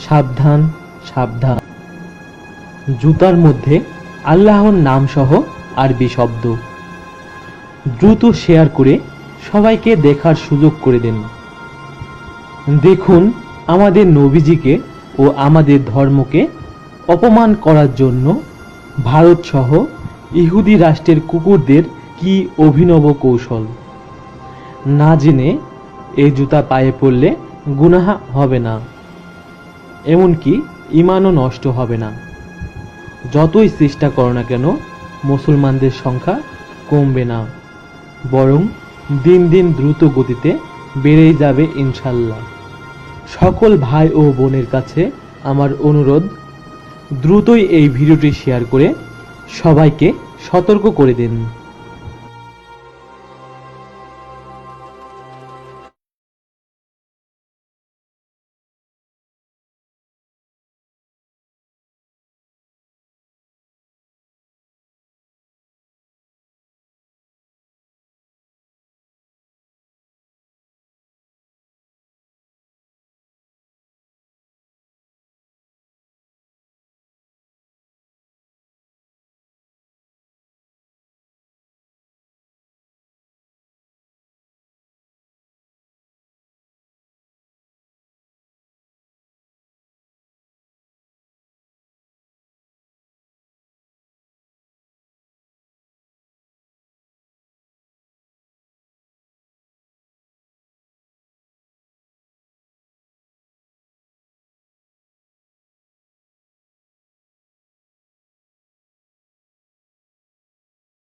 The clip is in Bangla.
সাবধান সাবধান। জুতার মধ্যে আল্লাহর নাম সহ আরবি শব্দ। দ্রুত শেয়ার করে সবাইকে দেখার সুযোগ করে দিন। দেখুন আমাদের নবীজিকে ও আমাদের ধর্মকে অপমান করার জন্য ভারত সহ ইহুদি রাষ্ট্রের কুকুরদের কি অভিনব কৌশল। না জেনে এই জুতা পায়ে পড়লে গুনাহ হবে না, এমনকি ঈমানও নষ্ট হবে না। যতই চেষ্টা করো না কেন মুসলমানদের সংখ্যা কমবে না, বরং দিন দিন দ্রুত গতিতে বেড়েই যাবে ইনশাল্লাহ। সকল ভাই ও বোনের কাছে আমার অনুরোধ, দ্রুতই এই ভিডিওটি শেয়ার করে সবাইকে সতর্ক করে দিন।